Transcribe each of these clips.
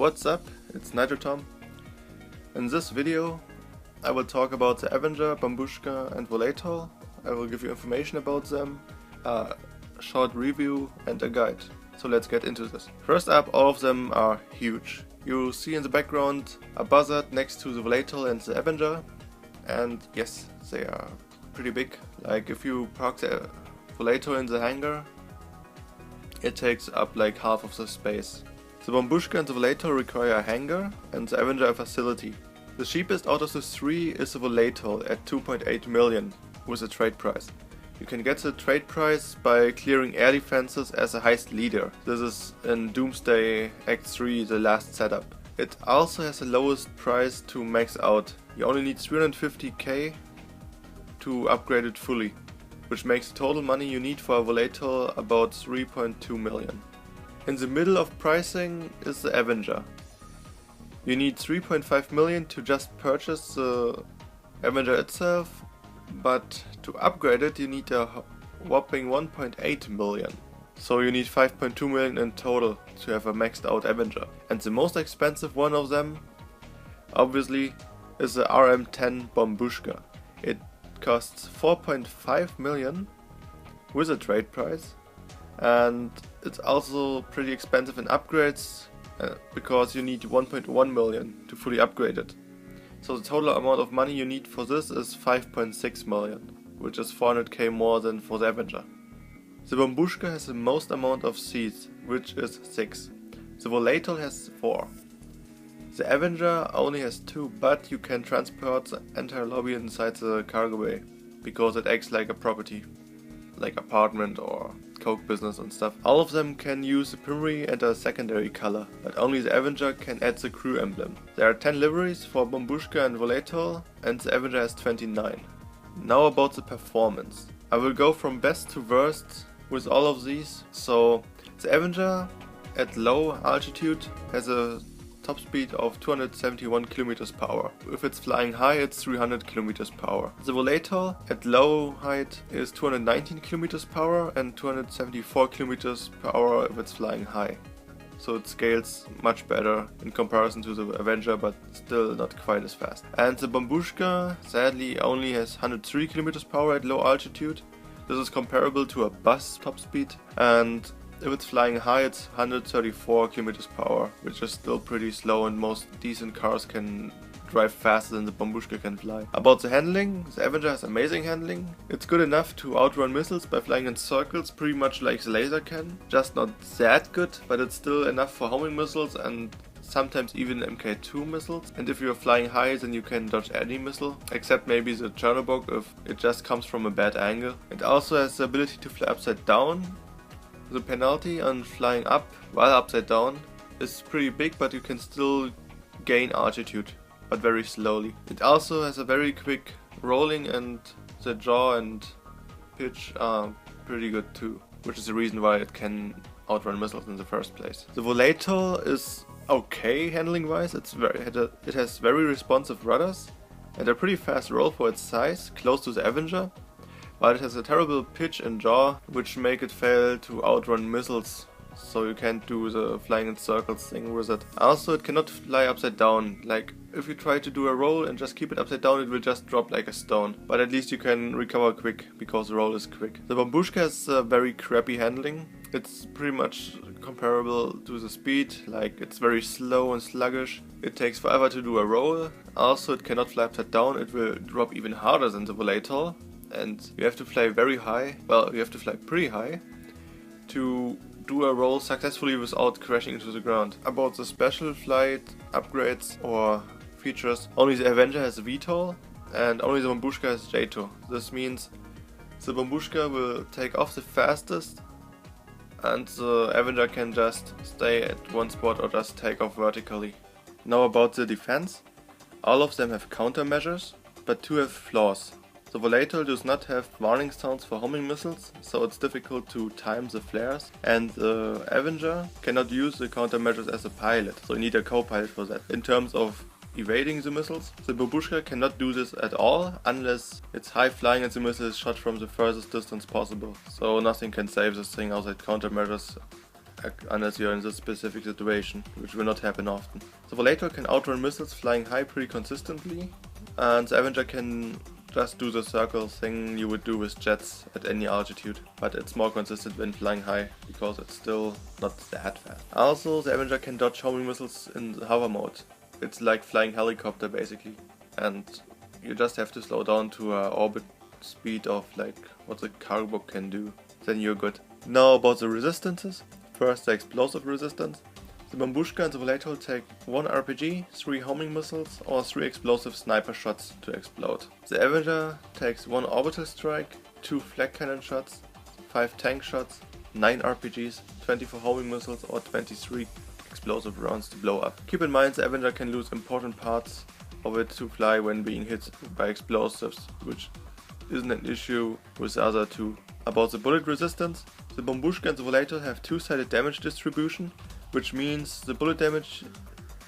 What's up? It's Tom. In this video I will talk about the Avenger, Bombushka and Volatol. I will give you information about them, a short review and a guide. So let's get into this. First up, all of them are huge. You see in the background a buzzard next to the Volatol and the Avenger, and yes, they are pretty big. Like if you park the Volatol in the hangar, it takes up like half of the space. The Bombushka and the Volatol require a hangar and the Avenger a facility. The cheapest out of the three is the Volatol at 2.8 million with a trade price. You can get the trade price by clearing air defenses as a heist leader. This is in Doomsday Act 3, the last setup. It also has the lowest price to max out. You only need 350k to upgrade it fully, which makes the total money you need for a Volatol about 3.2 million. In the middle of pricing is the Avenger. You need 3.5 million to just purchase the Avenger itself, but to upgrade it you need a whopping 1.8 million. So you need 5.2 million in total to have a maxed out Avenger. And the most expensive one of them, obviously, is the RM10 Bombushka. It costs 4.5 million with a trade price, and it's also pretty expensive in upgrades because you need 1.1 million to fully upgrade it. So the total amount of money you need for this is 5.6 million, which is 400k more than for the Avenger. The Bombushka has the most amount of seats, which is 6. The Volatol has 4. The Avenger only has 2, but you can transport the entire lobby inside the cargo bay, because it acts like a property, like apartment or coke business and stuff. All of them can use the primary and a secondary color, but only the Avenger can add the crew emblem. There are 10 liveries for Bombushka and Volatol, and the Avenger has 29. Now about the performance. I will go from best to worst with all of these. So the Avenger at low altitude has a top speed of 271 km per hour. If it's flying high, it's 300 km per hour. The Volatol at low height is 219 km per hour and 274 km per hour if it's flying high. So it scales much better in comparison to the Avenger, but still not quite as fast. And the Bombushka sadly only has 103 km per hour at low altitude. This is comparable to a bus top speed, and if it's flying high, it's 134 km per hour, which is still pretty slow, and most decent cars can drive faster than the Bombushka can fly. About the handling, the Avenger has amazing handling. It's good enough to outrun missiles by flying in circles, pretty much like the laser can. Just not that good, but it's still enough for homing missiles and sometimes even Mk2 missiles. And if you're flying high, then you can dodge any missile, except maybe the Chernobog if it just comes from a bad angle. It also has the ability to fly upside down. The penalty on flying up while upside down is pretty big, but you can still gain altitude, but very slowly. It also has a very quick rolling, and the jaw and pitch are pretty good too, which is the reason why it can outrun missiles in the first place. The Volatol is okay handling wise. It has very responsive rudders and a pretty fast roll for its size, close to the Avenger. But it has a terrible pitch and jaw, which make it fail to outrun missiles, so you can't do the flying in circles thing with it. Also, it cannot fly upside down. Like, if you try to do a roll and just keep it upside down, it will just drop like a stone. But at least you can recover quick, because the roll is quick. The Bombushka has very crappy handling. It's pretty much comparable to the speed, like it's very slow and sluggish. It takes forever to do a roll. Also, it cannot fly upside down. It will drop even harder than the Volatol. And you have to fly very high, well, you have to fly pretty high to do a roll successfully without crashing into the ground. About the special flight upgrades or features, only the Avenger has VTOL and only the Bombushka has JTOL. This means the Bombushka will take off the fastest and the Avenger can just stay at one spot or just take off vertically. Now about the defense. All of them have countermeasures, but 2 have flaws. The Volatol does not have warning sounds for homing missiles, so it's difficult to time the flares, and the Avenger cannot use the countermeasures as a pilot, so you need a co-pilot for that. In terms of evading the missiles, the Bombushka cannot do this at all unless it's high flying and the missile is shot from the furthest distance possible, so nothing can save this thing outside countermeasures unless you're in this specific situation, which will not happen often. The Volatol can outrun missiles flying high pretty consistently, and the Avenger can just do the circle thing you would do with jets at any altitude, but it's more consistent when flying high, because it's still not that fast. Also, the Avenger can dodge homing missiles in the hover mode. It's like flying helicopter basically, and you just have to slow down to an orbit speed of like what the cargo can do, then you're good. Now about the resistances. First, the explosive resistance. The Bombushka and the Volatol take 1 RPG, 3 homing missiles or 3 explosive sniper shots to explode. The Avenger takes 1 orbital strike, 2 flak cannon shots, 5 tank shots, 9 RPGs, 24 homing missiles or 23 explosive rounds to blow up. Keep in mind the Avenger can lose important parts of it to fly when being hit by explosives, which isn't an issue with the other two. About the bullet resistance, the Bombushka and the Volatol have two-sided damage distribution, which means the bullet damage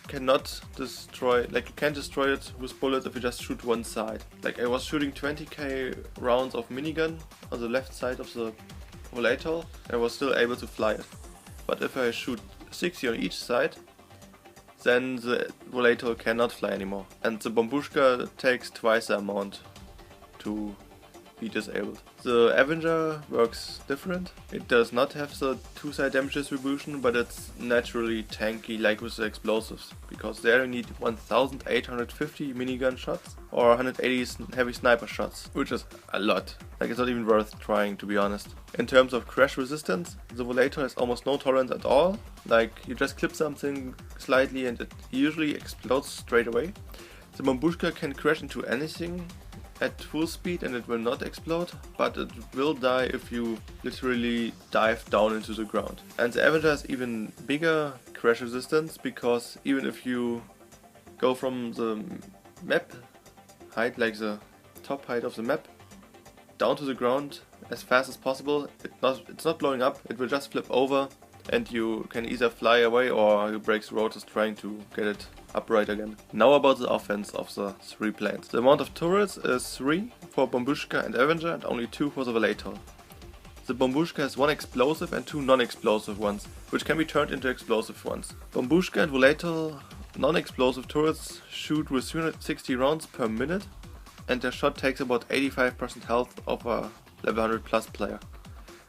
cannot destroy, like you can't destroy it with bullets if you just shoot one side. Like I was shooting 20k rounds of minigun on the left side of the Volatol, I was still able to fly it. But if I shoot 60 on each side, then the Volatol cannot fly anymore. And the Bombushka takes twice the amount to be disabled. The Avenger works different. It does not have the two-side damage distribution, but it's naturally tanky like with the explosives, because there you need 1850 minigun shots or 180 heavy sniper shots, which is a lot. Like it's not even worth trying, to be honest. In terms of crash resistance, the Volatol has almost no tolerance at all. Like you just clip something slightly and it usually explodes straight away. The Bombushka can crash into anything at full speed and it will not explode, but it will die if you literally dive down into the ground. And the Avenger has even bigger crash resistance, because even if you go from the map height, like the top height of the map, down to the ground as fast as possible, it's not blowing up, it will just flip over and you can either fly away or you break the rotors trying to get it upright again. Now about the offense of the 3 planes. The amount of turrets is 3 for Bombushka and Avenger and only 2 for the Volatol. The Bombushka has 1 explosive and 2 non-explosive ones, which can be turned into explosive ones. Bombushka and Volatol non-explosive turrets shoot with 360 rounds per minute, and their shot takes about 85% health of a level 100 plus player.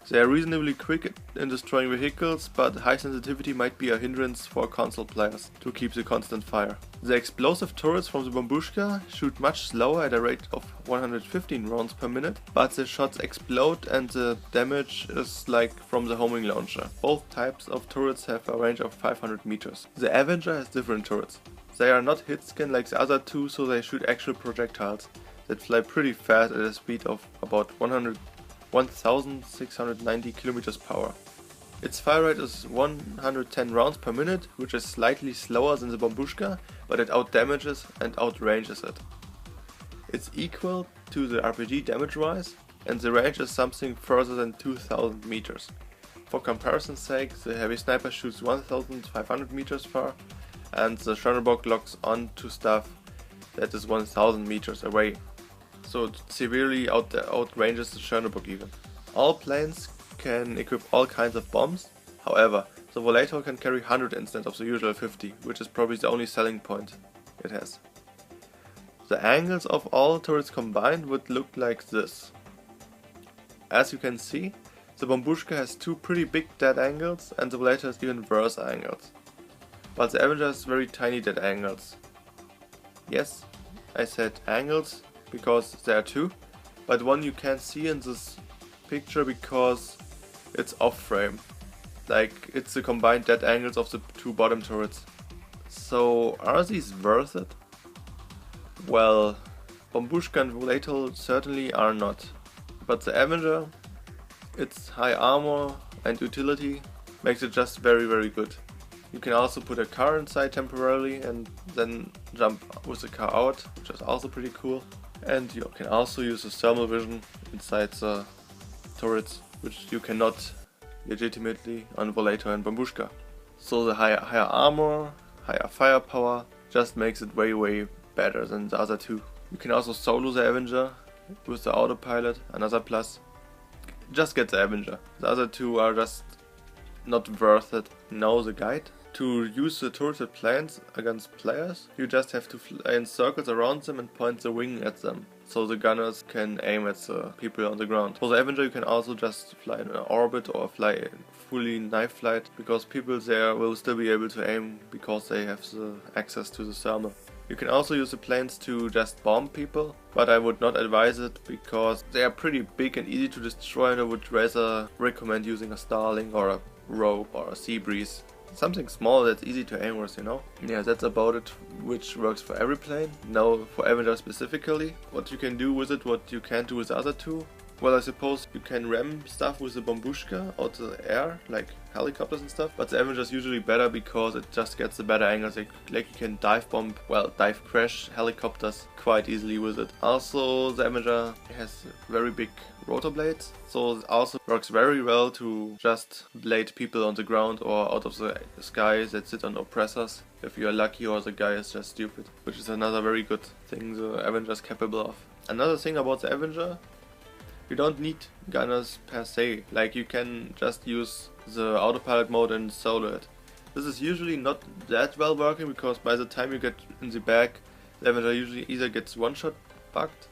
They are reasonably quick in destroying vehicles, but high sensitivity might be a hindrance for console players to keep the constant fire. The explosive turrets from the Bombushka shoot much slower at a rate of 115 rounds per minute, but the shots explode and the damage is like from the homing launcher. Both types of turrets have a range of 500 meters. The Avenger has different turrets. They are not hit scan like the other two, so they shoot actual projectiles that fly pretty fast at a speed of about 1690 kilometers per hour. Its fire rate is 110 rounds per minute, which is slightly slower than the Bombushka, but it outdamages and outranges it. It's equal to the RPG damage-wise, and the range is something further than 2000 meters. For comparison's sake, the heavy sniper shoots 1500 meters far, and the Schönerbog locks on to stuff that is 1000 meters away. So it severely outranges the Schönerbog even. All planes can equip all kinds of bombs, however, the Volatol can carry 100 instead of the usual 50, which is probably the only selling point it has. The angles of all turrets combined would look like this. As you can see, the Bombushka has 2 pretty big dead angles and the Volatol has even worse angles. But the Avenger has very tiny dead angles. Yes, I said angles, because there are 2, but one you can't see in this picture because it's off frame. Like it's the combined dead angles of the 2 bottom turrets. So are these worth it? Well, Bombushka and Volatol certainly are not. But the Avenger, its high armor and utility makes it just very good. You can also put a car inside temporarily and then jump with the car out, which is also pretty cool. And you can also use the thermal vision inside the turrets, which you cannot legitimately on Volatol and Bombushka. So the higher armor, higher firepower just makes it way better than the other 2. You can also solo the Avenger with the autopilot, another plus. Just get the Avenger. The other 2 are just not worth it. Now the guide. To use the turreted planes against players, you just have to fly in circles around them and point the wing at them, so the gunners can aim at the people on the ground. For the Avenger you can also just fly in an orbit or fly in fully knife flight, because people there will still be able to aim because they have the access to the thermal. You can also use the planes to just bomb people, but I would not advise it because they are pretty big and easy to destroy, and I would rather recommend using a Starling or a Rogue or a Sea Breeze. Something small that's easy to aim with, you know? Yeah, that's about it, which works for every plane. Now for Avenger specifically, what you can do with it, what you can't do with the other two. Well, I suppose you can ram stuff with the Bombushka out of the air, like helicopters and stuff, but the Avenger is usually better because it just gets the better angles, like you can dive bomb, well, dive crash helicopters quite easily with it. Also, the Avenger has very big rotor blades, so it also works very well to just blade people on the ground or out of the sky that sit on oppressors, if you are lucky or the guy is just stupid, which is another very good thing the Avenger is capable of. Another thing about the Avenger, you don't need gunners per se, like you can just use the autopilot mode and solo it. This is usually not that well working because by the time you get in the back, the Avenger usually either gets one-shot bugged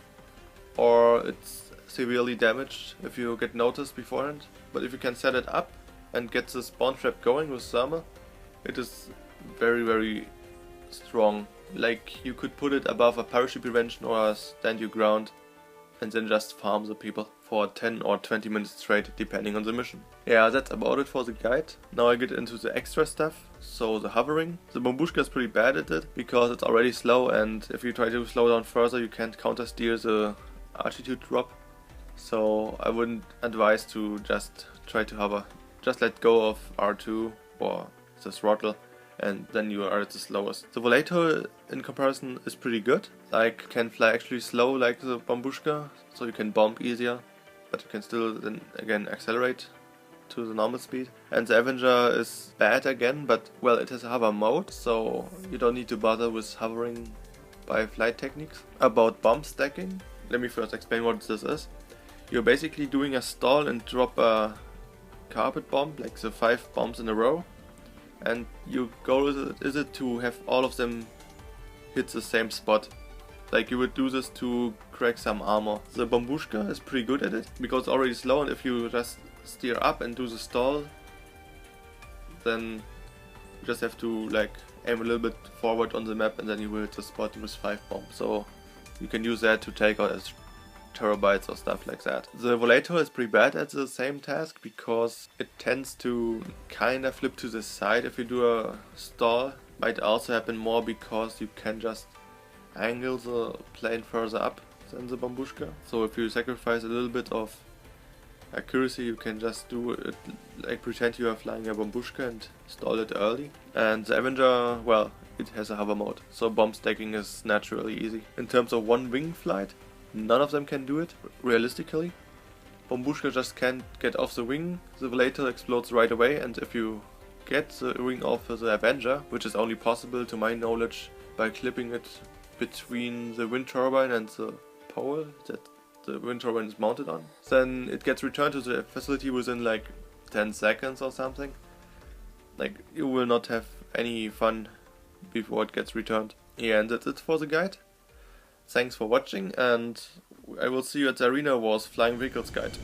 or it's severely damaged if you get noticed beforehand. But if you can set it up and get the spawn trap going with thermal, it is very strong. Like you could put it above a parachute prevention or a stand your ground and then just farm the people for 10 or 20 minutes straight, depending on the mission. Yeah, that's about it for the guide. Now I get into the extra stuff. So the hovering. The Bombushka is pretty bad at it because it's already slow, and if you try to slow down further you can't counter steer the altitude drop. So I wouldn't advise to just try to hover. Just let go of R2 or the throttle, and then you are at the slowest. The Volatol in comparison is pretty good. Like can fly actually slow like the Bombushka, so you can bomb easier, but you can still then again accelerate to the normal speed. And the Avenger is bad again, but well, it has a hover mode, so you don't need to bother with hovering by flight techniques. About bomb stacking, let me first explain what this is. You're basically doing a stall and drop a carpet bomb, like the 5 bombs in a row, and your goal is it to have all of them hit the same spot. Like you would do this to crack some armor. The Bombushka is pretty good at it because it's already slow, and if you just steer up and do the stall, then you just have to like aim a little bit forward on the map and then you will hit the spot with 5 bombs. So you can use that to take out as terabytes or stuff like that. The Volatol is pretty bad at the same task because it tends to kinda flip to the side if you do a stall. Might also happen more because you can just angle the plane further up than the Bombushka. So if you sacrifice a little bit of accuracy, you can just do it like pretend you are flying a Bombushka and stall it early. And the Avenger, well, it has a hover mode, so bomb stacking is naturally easy. In terms of one wing flight, none of them can do it, realistically. Bombushka just can't get off the wing, the Volatol explodes right away, and if you get the wing off the Avenger, which is only possible to my knowledge by clipping it between the wind turbine and the pole that the wind turbine is mounted on, then it gets returned to the facility within like 10 seconds or something. Like you will not have any fun before it gets returned. Yeah, and that's it for the guide. Thanks for watching, and I will see you at the Arena Wars Flying Vehicles guide.